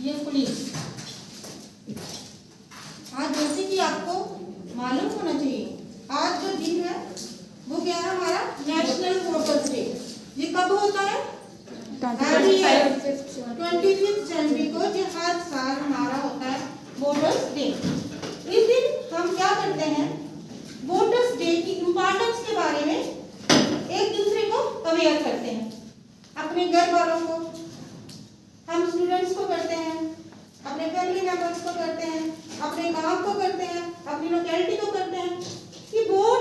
Dear police, आज जैसे कि आपको मालूम होना चाहिए, आज जो दिन है वो क्या है, हमारा नेशनल वोटर्स डे। ये कब होता है? 25 जनवरी को, जो हर साल हमारा होता है वोटर्स डे। इस दिन हम क्या करते हैं, वोटर्स डे की इम्पोर्टेंस के बारे में एक दूसरे को अवेयर करते हैं। अपने घर वालों को, हम स्टूडेंट्स को करते हैं, अपने फैमिली मेंबर्स को करते हैं, अपने गांव को करते हैं, अपनी लोकेलिटी को करते हैं कि वोट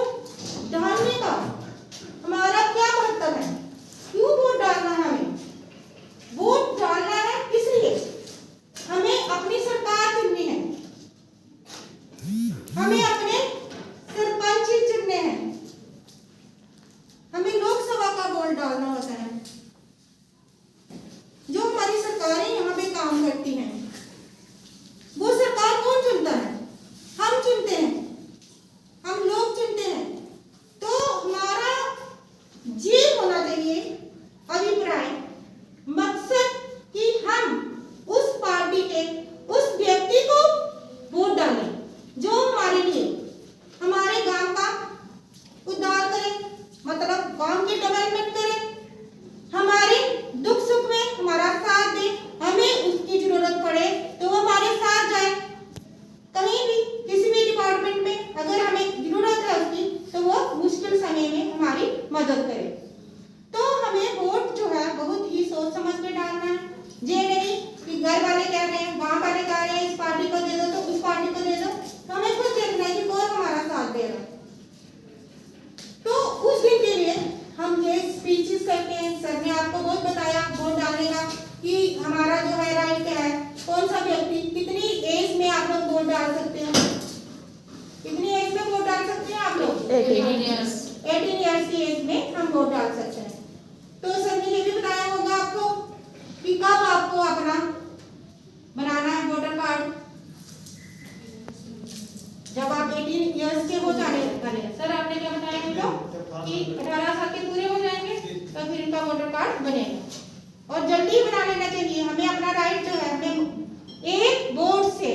डालने का हमारा क्या महत्व है, क्यों वोट डालना है। हमें वोट डालना है इसलिए हमें अपनी सरकार चुननी है, हमें अपने सरपंच चुनने हैं, हमें लोकसभा का वोट डालना होता है। जो हमारी सरकारें यहाँ पे काम करती हैं, वो सरकार कौन चुनता है? हम चुनते हैं, हम लोग चुनते हैं। तो हमारा ये होना चाहिए अभिप्राय, मकसद कि हम उस पार्टी के उस व्यक्ति को वोट डालें जो हमारे लिए हमारे गांव का उद्धार करे, मतलब गांव की डेवलपमेंट करे, हमारे दुख सुख में हमारा साथ दे, हमें उसकी जरूरत पड़े तो वो हमारे साथ जाए। कहीं भी किसी भी डिपार्टमेंट में अगर हमें जरूरत है उसकी, तो वो मुश्किल समय में हमारी मदद करे। तो हमें वोट जो है बहुत ही सोच समझ के डालना है। ये नहीं कि घर वाले कह रहे हैं, गांव वाले कह रहे हैं इस पार्टी को दे दो तो उस पार्टी को दे दो, तो हमें खुद देखना है कि कौन हमारा साथ दे रहा है। तो उस दिन के लिए हम ये स्पीचेस करते हैं। सर ने आपको बहुत बताया वोट डालने का कि हमारा जो है राइट है, कौन सा व्यक्ति, कितनी एज में आप लोग वोट डाल सकते हो, कितनी एज में वोट डाल सकते हैं आप लोग? 18 ईयर्स की एज में हम वोट डाल सकते हैं। तो सर ने ये भी बताया होगा आपको कि कब आपको अपना बनाना है वोटर कार्ड, जब आप 18 ईयर्स के हो जाने वाले। सर आपने क्या बताया इनको कि 18 साल के पूरे हो जाएंगे तो फिर इनका वोटर कार्ड बनेगा। और जल्दी बना लेना चाहिए, हमें अपना राइट जो है, हमें एक वोट से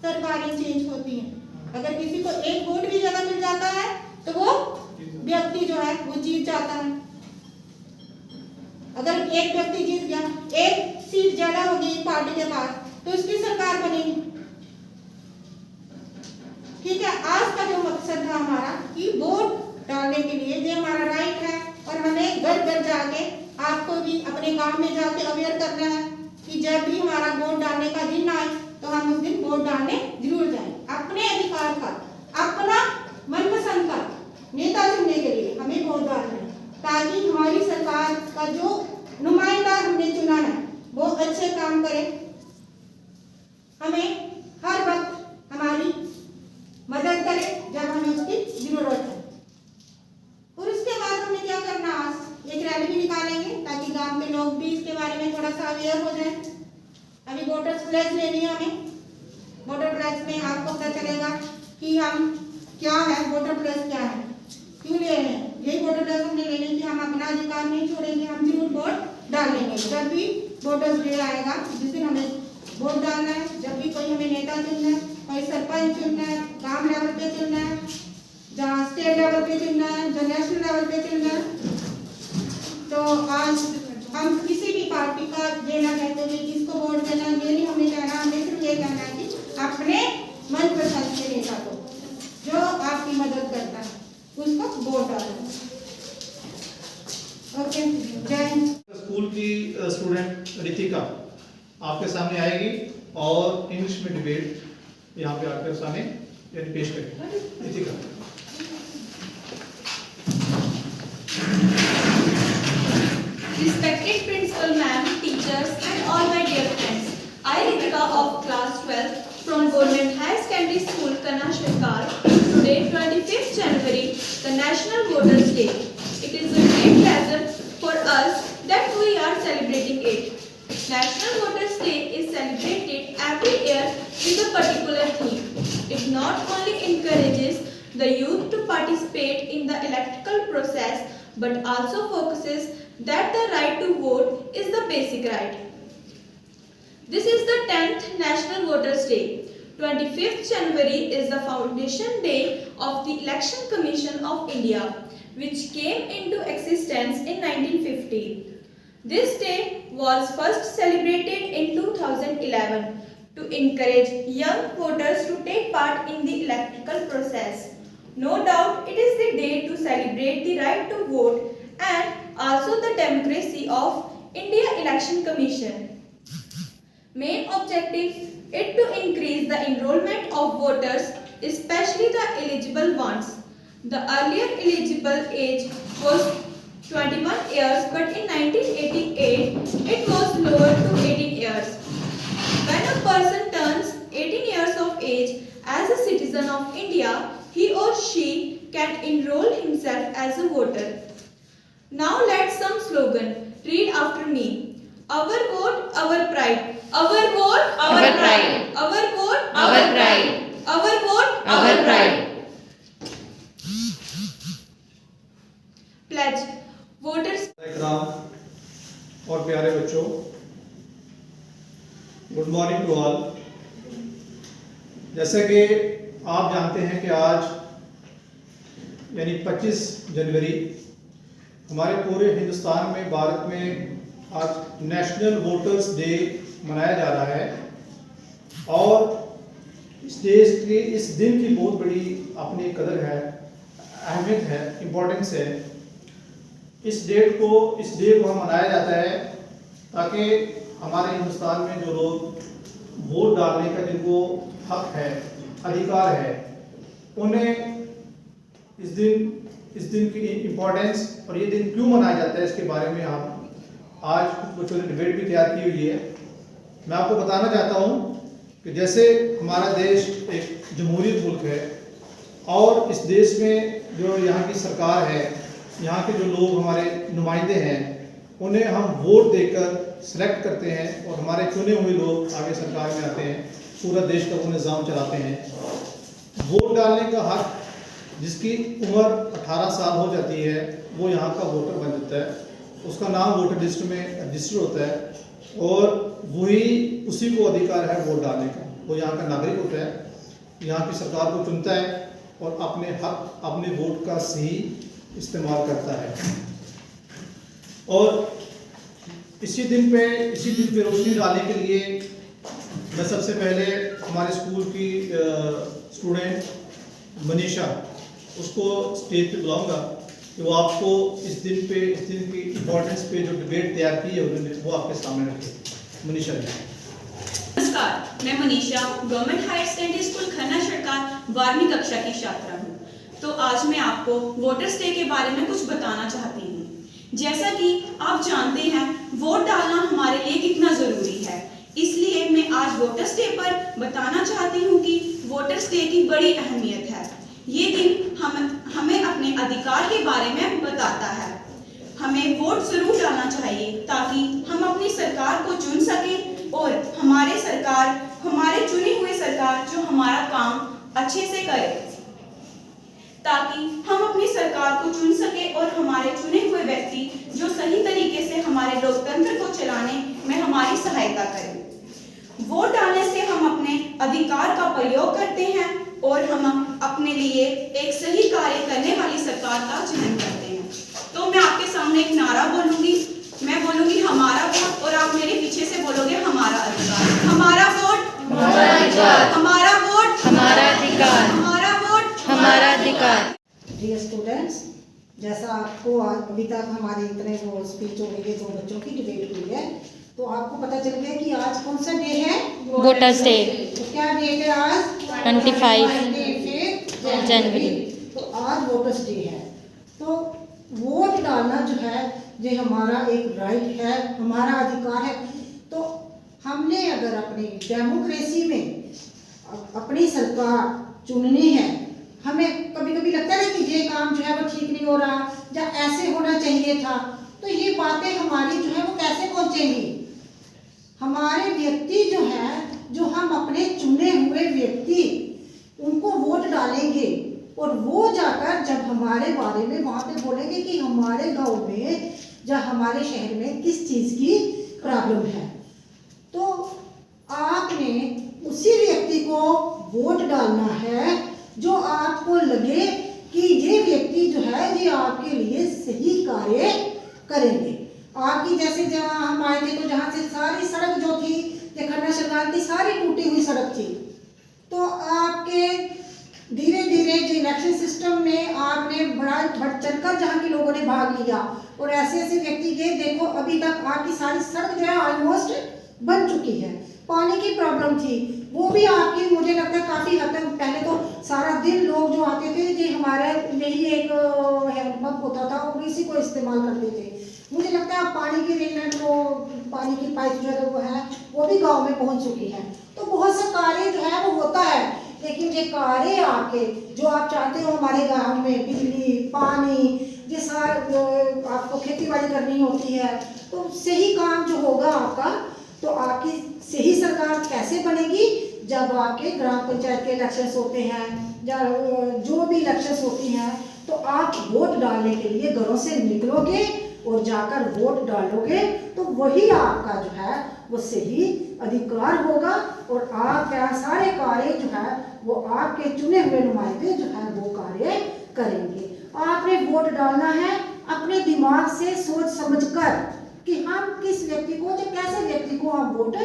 सरकारें चेंज होती हैं। अगर किसी को एक वोट भी ज्यादा मिल जाता है तो वो व्यक्ति जो है वो जीत जाता है। अगर एक व्यक्ति जीत गया, एक सीट ज्यादा होगी पार्टी के पास, तो उसकी सरकार बनेगी। ठीक है, आज का जो मकसद था हमारा कि वोट डालने के लिए, ये हमारा राइट है और हमें घर घर जाके, आपको भी अपने गांव में जाके अवेयर करना है कि जब भी हमारा वोट डालने का दिन आए तो हम उस दिन वोट डालने जरूर जाएं। अपने अधिकार का, अपना मनपसंद का नेता चुनने के लिए हमें वोट डालना है, ताकि हमारी सरकार का जो नुमाइंदा हमने चुना है वो अच्छे काम करे, हमें हर वक्त हमारी मदद करे जब हमें उसकी जरूरत है। और उसके बाद हमें क्या करना, आज एक रैली भी निकालेंगे ताकि गांव के लोग भी इसके बारे में थोड़ा सा अवेयर हो जाए। अभी वोटर्स प्लेस लेनी है हमें। वोटर प्लेस में आपको पता चलेगा कि हम क्या है, वोटर प्लेस क्या है, क्यों ले रहे हैं। यही वोटर प्लेस हमने लेने कि हम अपना अधिकार नहीं छोड़ेंगे, हम जरूर वोट डालेंगे। जब भी वोटर्स डे आएगा, जिस दिन हमें वोट डालना है, जब भी कोई हमें नेता चुनना है, कोई सरपंच चुनना है, गांव लेवल पे चुनना है, जहाँ स्टेट लेवल पे चुनना है, जो नेशनल लेवल पे चुनना है, तो आज हम किसी भी पार्टी का देना कहते हैं, किसको वोट देना, ये नहीं हमें कहना, हमें सिर्फ ये कहना है कि अपने मनपसंद के नेता को, जो आपकी मदद करता है, उसको वोट डालना। ओके, जय हिंद। स्कूल की स्टूडेंट रितिका आपके सामने आएगी और इंग्लिश में डिबेट यहाँ पे आपके सामने पेश करेगी। Ritika. Respected principal ma'am, teachers and all my dear friends, I Ritika of class 12 from Government High Secondary School Kanashwar. Today 25th January, the National Voters Day. It is a great pleasure for us that we are celebrating it. National Voters Day is celebrated every year with a particular theme. It not only encourages the youth to participate in the electoral process but also focuses that the right to vote is the basic right. This is the 10th National Voters' Day. 25th January is the foundation day of the Election Commission of India, which came into existence in 1950. This day was first celebrated in 2011 to encourage young voters to take part in the electoral process. No doubt it is the day to celebrate the right to vote and also the democracy of India Election Commission. Main objective is to increase the enrollment of voters, especially the eligible ones. The earlier eligible age was 21 years, but in 1988 it was lowered to 18 years. When a person turns 18 years of age as a citizen of India, he or she can enroll himself as a voter. Now let's some slogan. Read after me. Our vote, our pride. Our vote, our pride. Our vote, our pride. Our vote, our pride. Pledge. Voters. इकराम और प्यारे बच्चों, good morning to all. जैसे कि आप जानते हैं कि आज यानी 25 जनवरी हमारे पूरे हिंदुस्तान में, भारत में आज नेशनल वोटर्स डे मनाया जा रहा है और इस देश के इस दिन की बहुत बड़ी अपनी कदर है, अहमियत है, इम्पोर्टेंस है। इस डे को हम मनाया जाता है ताकि हमारे हिंदुस्तान में जो लोग वोट डालने का जिनको हक है, अधिकार है, उन्हें इस दिन की इम्पोर्टेंस और ये दिन क्यों मनाया जाता है इसके बारे में हम आज कुछ बच्चों ने डिबेट भी तैयार की हुई है। मैं आपको बताना चाहता हूँ कि जैसे हमारा देश एक जमहूरियत मुल्क है और इस देश में जो यहाँ की सरकार है, यहाँ के जो लोग हमारे नुमाइंदे हैं, उन्हें हम वोट देकर सेलेक्ट करते हैं और हमारे चुने हुए लोग आगे सरकार में आते हैं, पूरा देश का वो निज़ाम चलाते हैं। वोट डालने का हक जिसकी उम्र 18 साल हो जाती है वो यहाँ का वोटर बन जाता है, उसका नाम वोटर लिस्ट में रजिस्टर होता है और वही उसी को अधिकार है वोट डालने का। वो यहाँ का नागरिक होता है, यहाँ की सरकार को चुनता है और अपने हक, अपने वोट का सही इस्तेमाल करता है। और इसी दिन पे रोशनी डालने के लिए मैं सबसे पहले हमारे स्कूल की स्टूडेंट मनीषा, उसको स्टेज पे बुलाऊंगा कि वो आपको इस दिन की इम्पोर्टेंस पे जो डिबेट तैयार की है वो आपके सामने रखे। मनीषा जी। नमस्कार, मैं Manisha government higher secondary school Khanna सरकार 12वीं कक्षा की छात्रा हूँ। तो आज मैं आपको वोटर्स डे के बारे में कुछ बताना चाहती हूँ। जैसा कि आप जानते हैं वोट डालना हमारे लिए कितना ज़रूरी है, इसलिए मैं आज वोटर्स डे पर बताना चाहती हूँ कि वोटर्स डे की बड़ी अहमियत है। ये दिन हमें अपने अधिकार के बारे में बताता है। हमें वोट जरूर डालना चाहिए ताकि हम अपनी सरकार को चुन सकें और हमारे चुनी हुई सरकार जो हमारा काम अच्छे से करे, ताकि हम अपनी सरकार को चुन सके और हमारे चुने हुए व्यक्ति जो सही तरीके से हमारे लोकतंत्र को चलाने में हमारी सहायता करें। वोट डालने से हम अपने अधिकार का प्रयोग करते हैं और हम अपने लिए एक सही कार्य करने वाली सरकार का चयन करते हैं। तो मैं आपके सामने एक नारा बोलूंगी, मैं बोलूंगी हमारा वोट और आप मेरे पीछे से बोलोगे हमारा अधिकार। हमारा वोट हमारा अधिकार, हमारा वोट हमारा अधिकार, हमारा वोट हमारा अधिकार। डियर स्टूडेंट्स, जैसा आपको अभी तक हमारे इतने वो स्पीच हो गई है, 2 बच्चों की डिबेट हुई है, तो आपको पता चल गया कि आज कौन सा डे है? Voters day. तो क्या डेट है आज? 25 जनवरी। तो आज वोटर्स डे है। तो वोट डालना जो है ये हमारा एक राइट है, हमारा अधिकार है। तो हमने अगर अपनी डेमोक्रेसी में अपनी सरकार चुननी है, हमें कभी कभी लगता है कि ये काम जो है वो ठीक नहीं हो रहा या ऐसे होना चाहिए था, तो ये बातें हमारी जो है वो कैसे पहुंचेंगी? हमारे व्यक्ति जो है, जो हम अपने चुने हुए व्यक्ति उनको वोट डालेंगे और वो जाकर जब हमारे बारे में वहाँ पे बोलेंगे कि हमारे गांव में या हमारे शहर में किस चीज़ की प्रॉब्लम है, तो आपने उसी व्यक्ति को वोट डालना है जो आपको लगे कि ये व्यक्ति जो है ये आपके लिए सही कार्य करेंगे। आपकी जैसे जब हम आए थे तो जहाँ से सारी सड़क जो थी ये खन्ना सरकार की सारी टूटी हुई सड़क थी, तो आपके धीरे धीरे जो इलेक्शन सिस्टम में आपने बढ़ चढ़कर जहाँ के लोगों ने भाग लिया और ऐसे ऐसे व्यक्ति के देखो अभी तक आपकी सारी सड़क जो है ऑलमोस्ट बन चुकी है। पानी की प्रॉब्लम थी वो भी आपकी मुझे लगता है काफ़ी हद तक, पहले तो सारा दिन लोग जो आते थे ये हमारे यही एक हैंडपम्प होता था और इसी को इस्तेमाल करते थे। मुझे लगता है पानी की रेललाइन को पानी की पाइप जो है वो भी गांव में पहुंच चुकी है। तो बहुत सा कार्य जो है वो होता है, लेकिन ये कार्य आपके जो आप चाहते हो हमारे गांव में बिजली पानी ये सारा आपको खेती बाड़ी करनी होती है, तो सही काम जो होगा आपका, तो आपकी सही सरकार कैसे बनेगी जब आपके ग्राम पंचायत के इलेक्शंस होते हैं या जो भी इलेक्शंस होती हैं, तो आप वोट डालने के लिए घरों से निकलोगे और जाकर वोट डालोगे, तो वही आपका जो है वो सही अधिकार होगा और आपका सारे कार्य जो है वो आपके चुने हुए नुमाइंदे जो है वो कार्य करेंगे। आपने वोट डालना है अपने दिमाग से सोच समझकर कि हम किस व्यक्ति को या कैसे व्यक्ति को हम वोट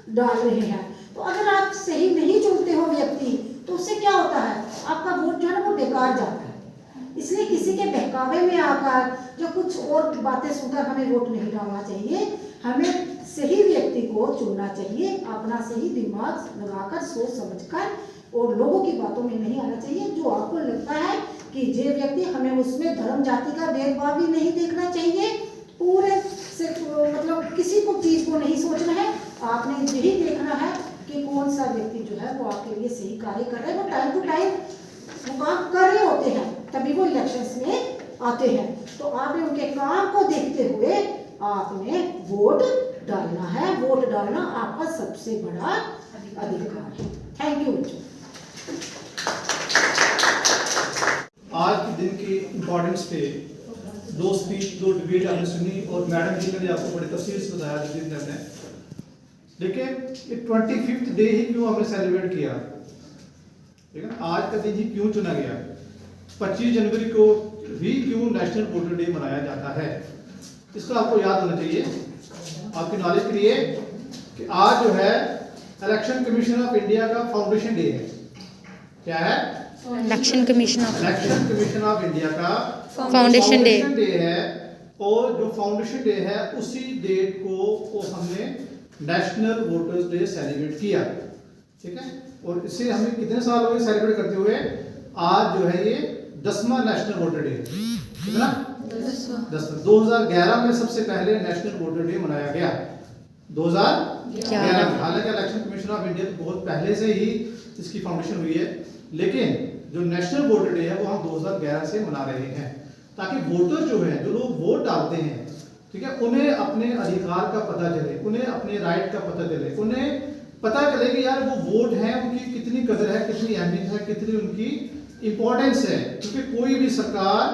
डाल रहे हैं। तो अगर आप सही नहीं चुनते हो व्यक्ति तो उससे क्या होता है, आपका वोट जो है ना वो बेकार जाता है। इसलिए किसी के बहकावे में आकर जो कुछ और बातें सुनकर हमें वोट नहीं डालना चाहिए, हमें सही व्यक्ति को चुनना चाहिए, अपना सही दिमाग लगाकर सोच समझकर, और लोगों की बातों में नहीं आना चाहिए। जो आपको लगता है कि ये व्यक्ति, हमें उसमें धर्म जाति का भेदभाव भी नहीं देखना चाहिए, पूरे से मतलब किसी को चीज को नहीं सोचना है, आपने यही देखना है कि कौन सा व्यक्ति जो है वो आपके लिए सही कार्य कर रहा है, वो टाइम टू टाइम वो काम कर रहे होते हैं तभी वो इलेक्शंस में आते हैं। तो आपने उनके काम को देखते हुए आपने वोट डालना है। वोट डालना आपका सबसे बड़ा अधिकार है। थैंक यू बच्चों। आज के दिन की इम्पोर्टेंस पे दो स्पीच, दो डिबेट आपने सुनी और मैडम जी ने आपको बड़ी तफसील से बताया जिस दिन ने। देखिए ये 25th डे ही क्यों हमने सेलिब्रेट किया, ठीक है, आज का दिन ही क्यों चुना गया, 25 जनवरी को भी क्यों नेशनल वोटर डे मनाया जाता है, इसका आपको याद होना चाहिए। आपकी नॉलेज के लिए कि आज जो है इलेक्शन कमीशन ऑफ इंडिया का फाउंडेशन डे है। क्या है? इलेक्शन कमीशन ऑफ इंडिया का फाउंडेशन डे है। और जो फाउंडेशन डे है उसी डेट को हमने नेशनल वोटर्स डे सेलिब्रेट किया, ठीक है। और इससे हमें कितने साल हो गए सेलिब्रेट करते हुए, आज जो है ये 10वां नेशनल वोटर डे, कितना? 10वां। 2011 में सबसे पहले नेशनल वोटर डे मनाया गया, 2011 में। हालांकि इलेक्शन कमीशन ऑफ इंडिया तो बहुत पहले से ही इसकी फाउंडेशन हुई है, लेकिन जो नेशनल वोटर डे है वो हम 2011 से मना रहे हैं, ताकि वोटर जो है, जो लोग वोट डालते हैं, ठीक है, उन्हें अपने अधिकार का पता चले, उन्हें अपने राइट का पता चले, उन्हें पता चले कि यार वो वोट है उनकी कितनी कदर है, कितनी अहमियत है, कितनी उनकी इंपॉर्टेंस है। क्योंकि कोई भी सरकार,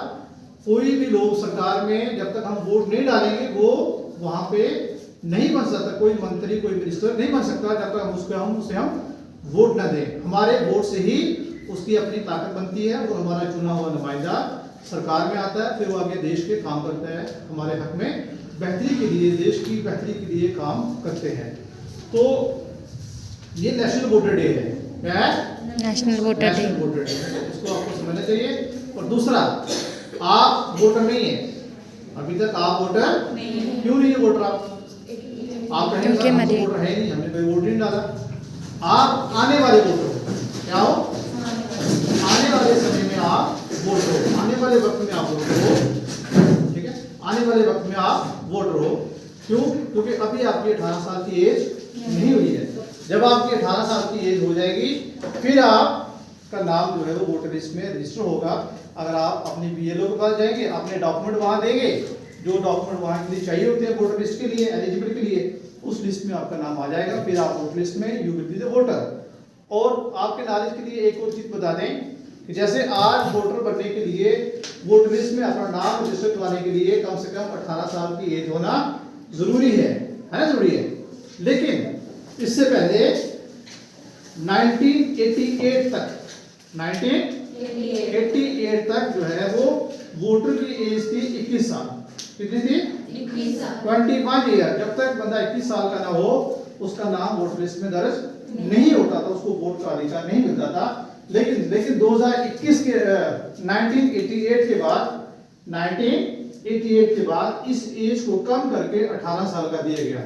कोई भी लोग सरकार में जब तक हम वोट नहीं डालेंगे वो वहां पे नहीं बन सकता, कोई मंत्री, कोई मिनिस्टर नहीं बन सकता जब तक उसे हम वोट न दें। हमारे वोट से ही उसकी अपनी ताकत बनती है, वो हमारा चुना हुआ नुमाइंदा सरकार में आता है, फिर वो आगे देश के काम करता है, हमारे हक में बेहतरी के लिए, देश की बेहतरी के लिए काम करते हैं। तो ये नेशनल वोटर डे है। क्या है? National voter day. इसको आपको समझना चाहिए। और दूसरा, आप वोटर नहीं है, अभी तक आप वोटर नहीं है। क्यों नहीं है वोटर? आप कहेंगे वोटर है नहीं, हमने कोई वोट नहीं डाला। आप आने वाले वोटर हो। क्या हो? आने वाले समय में आप वोटर हो, आने वाले वक्त में आप वोटर हो, ठीक है, आने वाले वक्त में आप वोटर हो। क्यों? क्योंकि अभी आपकी 18 साल की एज नहीं हुई है। जब आपकी 18 साल की एज हो जाएगी फिर आपका नाम जो है वो वोटर लिस्ट में रजिस्टर होगा। अगर आप अपनी बीएलओ के पास जाएंगे, अपने डॉक्यूमेंट वहां देंगे, जो डॉक्यूमेंट वहां के लिए चाहिए होते हैं वोटर लिस्ट के लिए, एलिजिबल के लिए, उस लिस्ट में आपका नाम आ जाएगा, फिर आप वोटर लिस्ट में you will be the voter. और आपके नॉलेज के लिए एक और चीज बता दें कि जैसे आज वोटर बनने के लिए वोटर लिस्ट में अपना नाम रजिस्टर करवाने के लिए कम से कम 18 साल की एज होना जरूरी है ना? जरूरी है। लेकिन इससे पहले 1988 तक जो है वो वोटर की एज थी 21 साल। कितनी थी? 21 ईयर। जब तक बंदा 21 साल का ना हो उसका नाम वोटर लिस्ट में दर्ज नहीं होता था, उसको वोट का अधिकार नहीं मिलता था। लेकिन 2021 के 1988 के बाद इस एज को कम करके 18 साल का दिया गया।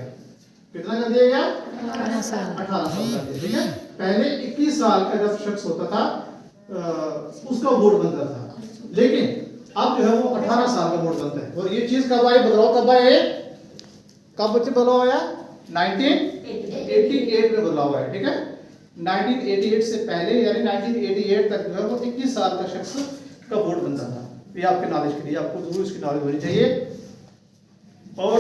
कितना का दिया गया? 18 साल का दिया। ठीक है, पहले 21 साल का जब शख्स होता था उसका वोट बनता था, लेकिन अब जो है वो 18 साल का वोट बनता है। और ये चीज कब आई, बदलाव कब आया? कब बच्चे बदलाव आया? 1988 में बदलाव आया। ठीक है, 1988 से पहले यानी 1988 तक जो है वो 21 साल का शख्स का वोट बनता था। ये आपके नॉलेज के लिए, आपको जरूर इसकी नॉलेज होनी चाहिए। और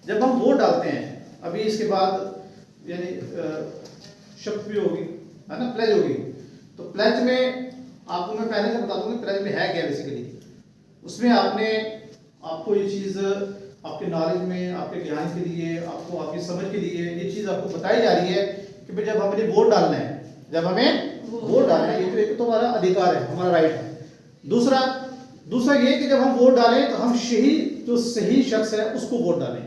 जब हम वोट डालते हैं, अभी इसके बाद यानी शपथ भी होगी, है ना, प्लेज होगी। तो प्लेज में आपको मैं पहले से बता दूंगा प्लेज में है क्या बेसिकली। उसमें आपको ये चीज़ आपके नॉलेज में, आपके ज्ञान के लिए, आपको आपकी समझ के लिए ये चीज़ आपको बताई जा रही है कि भाई जब हमें वोट डालना है, ये तो एक तो हमारा अधिकार है, हमारा राइट है। दूसरा ये कि जब हम वोट डालें तो हम जो सही शख्स है उसको वोट डालें।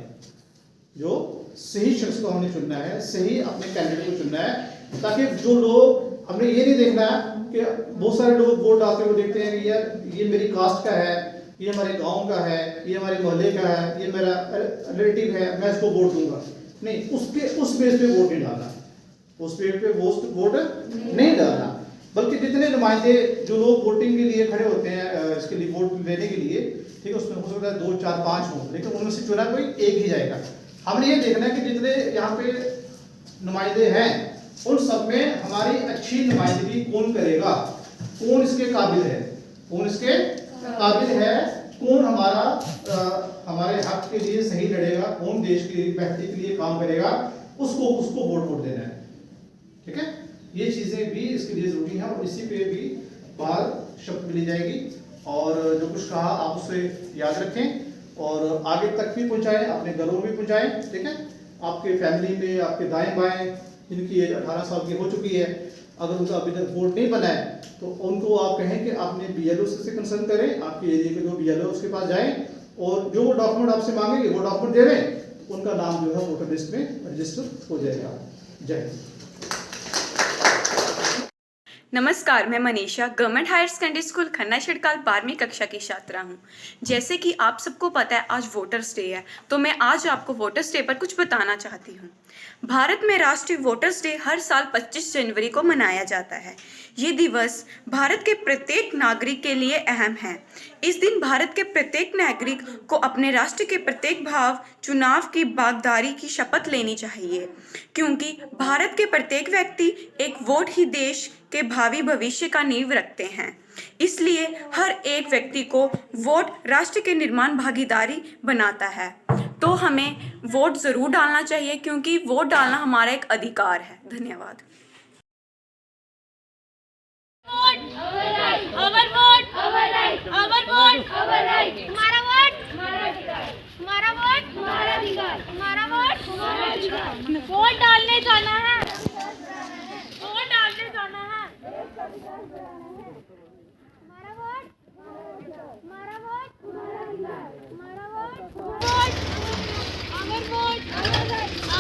जो सही शख्स को हमने चुनना है, सही अपने कैंडिडेट को चुनना है, ताकि जो लोग, हमने ये नहीं देखना कि बहुत सारे लोग वोट डालते हुए देखते हैं कि यार ये मेरी कास्ट का है, ये हमारे गांव का है, ये हमारे मोहल्ले का है, ये मेरा रिलेटिव है, मैं इसको वोट दूंगा। नहीं, उस बेस पे वोट नहीं डालना, बल्कि जितने नुमाइंदे जो लोग वोटिंग के लिए खड़े होते हैं, इसके लिए वोट लेने के लिए, ठीक है, उसमें हो सकता है 2, 4, 5 हो, लेकिन उनमें से चुना कोई एक ही जाएगा। हमने ये देखना है कि जितने यहाँ पे नुमाइंदे हैं उन सब में हमारी अच्छी नुमाइंदगी कौन करेगा, कौन इसके काबिल है, कौन हमारे हक के लिए सही लड़ेगा, कौन देश की बेहतरी के लिए काम करेगा, उसको वोट देना है। ठीक है, ये चीजें भी इसके लिए जरूरी हैं। और इसी पे भी बाहर शब्द मिली जाएगी, और जो कुछ कहा आप उसे याद रखें और आगे तक भी पहुंचाएं, अपने घरों में पहुंचाएं। ठीक है, आपके फैमिली में, आपके दाएं बाएं जिनकी एज 18 साल की हो चुकी है, अगर उनका अभी तक वोट नहीं बना है तो उनको आप कहें कि आपने BLO से कंसल्ट करें, आपके एरिया के जो BLO उसके पास जाएं और जो वो डॉक्यूमेंट आपसे मांगेंगे वो डॉक्यूमेंट दे दें, उनका नाम जो है वोटर लिस्ट में रजिस्टर हो जाएगा। जय हिंद। नमस्कार, मैं Manisha government higher secondary school Khanna Chhidkal 12वीं कक्षा की छात्रा हूँ। जैसे कि आप सबको पता है आज वोटर्स डे है, तो मैं आज आपको वोटर्स डे पर कुछ बताना चाहती हूँ। भारत में राष्ट्रीय वोटर्स डे हर साल 25 जनवरी को मनाया जाता है। ये दिवस भारत के प्रत्येक नागरिक के लिए अहम है। इस दिन भारत के प्रत्येक नागरिक को अपने राष्ट्र के प्रत्येक चुनाव की बागदारी की शपथ लेनी चाहिए, क्योंकि भारत के प्रत्येक व्यक्ति एक वोट ही देश के भावी भविष्य का नींव रखते हैं। इसलिए हर एक व्यक्ति को वोट राष्ट्र के निर्माण भागीदारी बनाता है, तो हमें वोट जरूर डालना चाहिए, क्योंकि वोट डालना हमारा एक अधिकार है। धन्यवाद। वोट डालने जाना है, वोट डालने जाना है। हमारा वोट, हमारा वोट, हमारा वोट, वोट, अमर वोट, अमर वोट, हमारा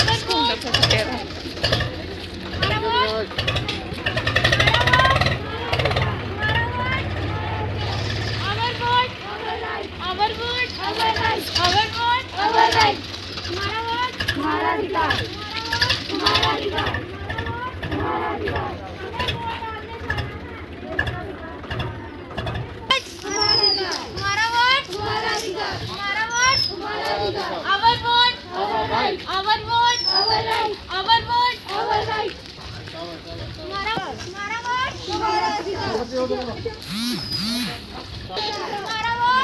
वोट, अमर वोट, अमर वोट, अमर वोट, अमर राइट, हमारा वोट, हमारा अधिकार, हमारा अधिकार, हमारा अधिकार। हमारा वोट, हमारा अधिकार, हमारा वोट, हमारा अधिकार, our vote, our right, our vote, our right, our vote, our right, हमारा वोट, हमारा अधिकार, हमारा वोट, हमारा अधिकार, हमारा वोट,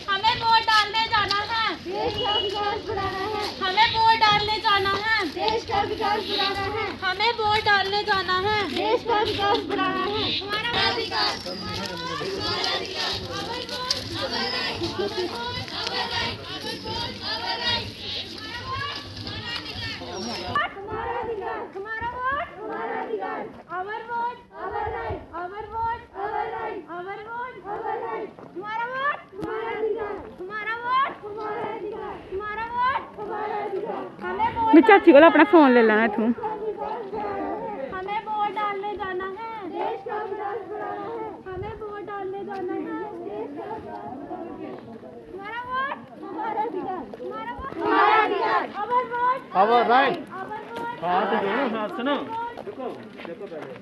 हमें वोट डालने जाना है, देश का विकास बढ़ाना है, हमें वोट डालने जाना है, देश का विकास बढ़ाना है, हमें वोट डालने जाना है, देश का विकास बढ़ाना है, हमारा अधिकार, हमारा अधिकार, our vote, our right, our vote, our right, our vote, our right. Our vote, our right. Our vote, our right. Our vote, our right. तुम्हारा वोट हमारा अधिकार. तुम्हारा वोट हमारा अधिकार. तुम्हारा वोट हमारा अधिकार. हमें वोट. मैं चाची को अपना फोन ले लेना तू. हमें वोट डालने जाना है. देश का विकास बढ़ाना है. हमें वोट डालने जाना है. देश का विकास बढ़ाना है. तुम्हारा वोट हमारा अधिकार. तुम्हारा वोट हमारा अधिकार. Our vote, our right. our vote. हाथ जोड़ो, हाथ सुनो. देखो पहले.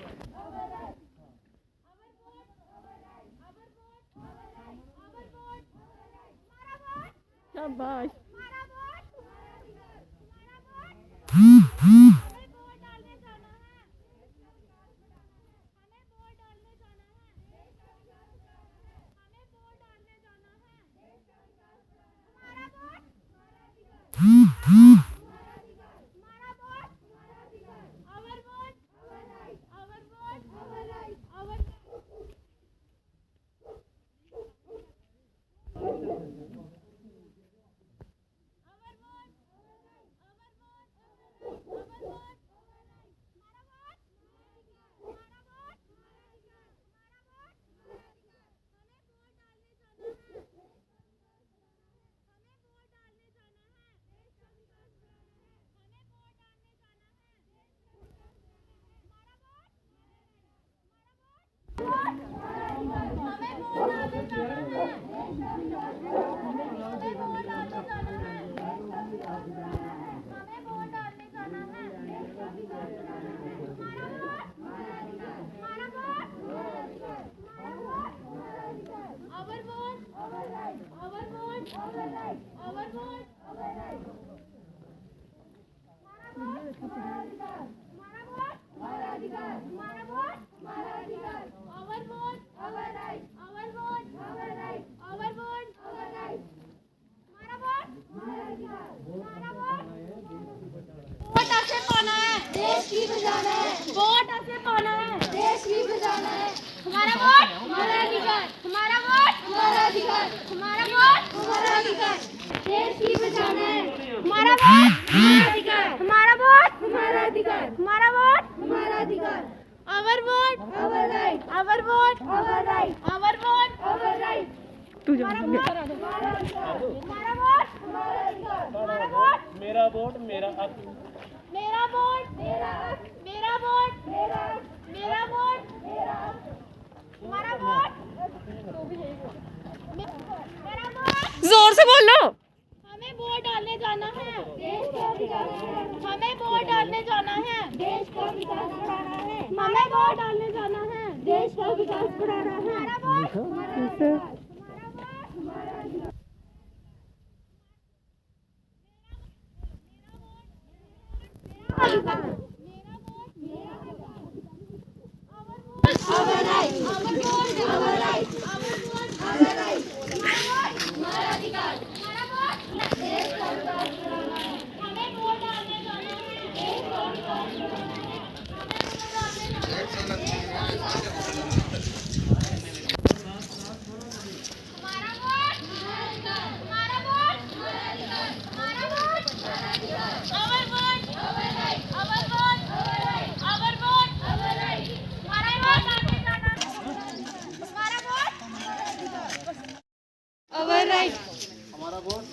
शाबाश. वोट ऐसे पाना है, देश भी बचाना है. हमारा वोट हमारा अधिकार. हमारा वोट हमारा अधिकार. हमारा वोट हमारा अधिकार. देश भी बचाना है. हमारा वोट हमारा अधिकार. हमारा वोट हमारा अधिकार. हमारा वोट हमारा अधिकार. Our vote, our right. Our vote, our right. Our vote, our right. तू जा. हमारा वोट हमारा अधिकार. हमारा वोट हमारा अधिकार. हमारा वोट मेरा वोट मेरा हक. मेरा वोट मेरा हक. मेरा वोट मेरा हक. मेरा वोट मेरा हक. हमारा वोट मेरा वोट. जोर से बोलो. हमें वोट डालने जाना है. देश का विकास. हमें वोट डालने जाना है. देश का विकास बढ़ाना है. हमें वोट डालने जाना है. देश का विकास बढ़ाना है. हमारा वोट हमारा अधिकार. हमारा वोट हमारा अधिकार. Our right. Our vote. Our right. Our vote. Our right. हमारा अधिकार. हमारा वोट देश का विकास कराना है. हमें वोट डालने जाना है. देश का विकास कराना है. हमें वोट डालने जाना है. हमारा वोट हमारा अधिकार. हमारा वोट हमारा अधिकार. हमारा वोट हमारा अधिकार. Our vote. Our right. Our vote. Our right. Our vote. Our right. हमारा वोट डालने जाना है. हमारा वोट हमारा अधिकार. Our right. हमारा वोट.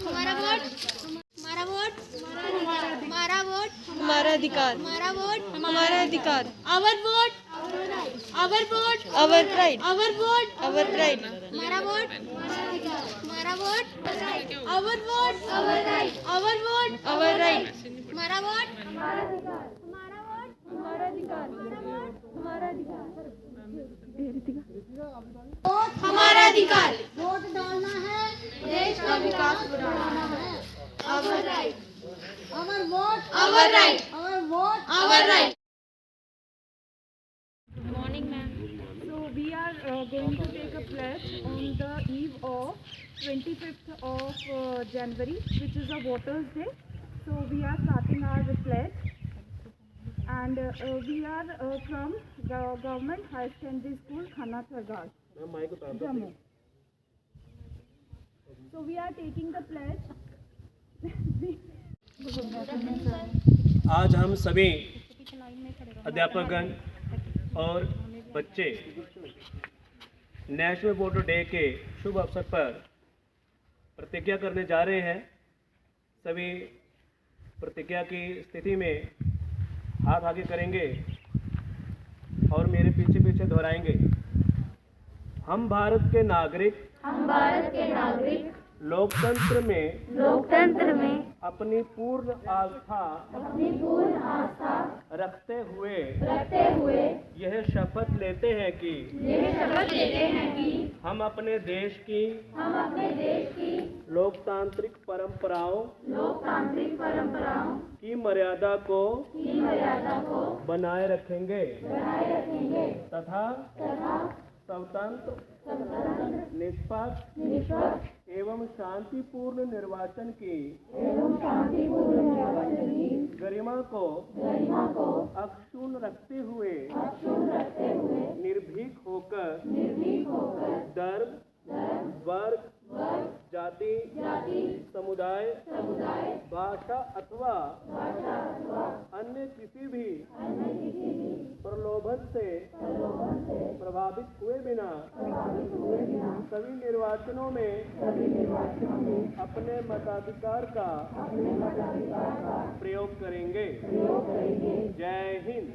हमारा वोट हमारा वोट हमारा वोट हमारा अधिकार. हमारा वोट हमारा अधिकार. Our vote our vote Our right. our vote Our right. हमारा वोट हमारा अधिकार. हमारा vote our vote our right. Our vote Our right. हमारा वोट हमारा अधिकार. हमारा वोट हमारा अधिकार. हमारा अधिकार. हमारा अधिकार. वोट डालना है, देश का विकास बढ़ाना है. our right. Our vote. Our right. Our vote. Our right. Good morning, ma'am. So we are going to take a pledge on the eve of 25th of January, which is a Voters' Day. So we are starting our pledge, and we are from the Government High Secondary School, Khana Sargar, Jammu. So we are taking the pledge. आज हम सभी अध्यापकगण और बच्चे national voter day के शुभ अवसर पर प्रतिज्ञा करने जा रहे हैं। सभी प्रतिज्ञा की स्थिति में हाथ आगे करेंगे और मेरे पीछे पीछे दोहराएंगे। हम भारत के नागरिक लोकतंत्र में अपनी पूर्ण आस्था रखते हुए यह शपथ लेते हैं कि हम अपने देश की लोकतांत्रिक परंपराओं की मर्यादा को बनाए रखेंगे तथा स्वतंत्र निष्पक्ष एवं शांतिपूर्ण निर्वाचन की गरिमा को अक्षुण्ण रखते हुए निर्भीक होकर धर्म, वर्ग, जाति, समुदाय, भाषा अथवा अन्य किसी भी प्रलोभन से प्रभावित हुए बिना सभी निर्वाचनों में अपने मताधिकार का प्रयोग करेंगे। जय हिंद।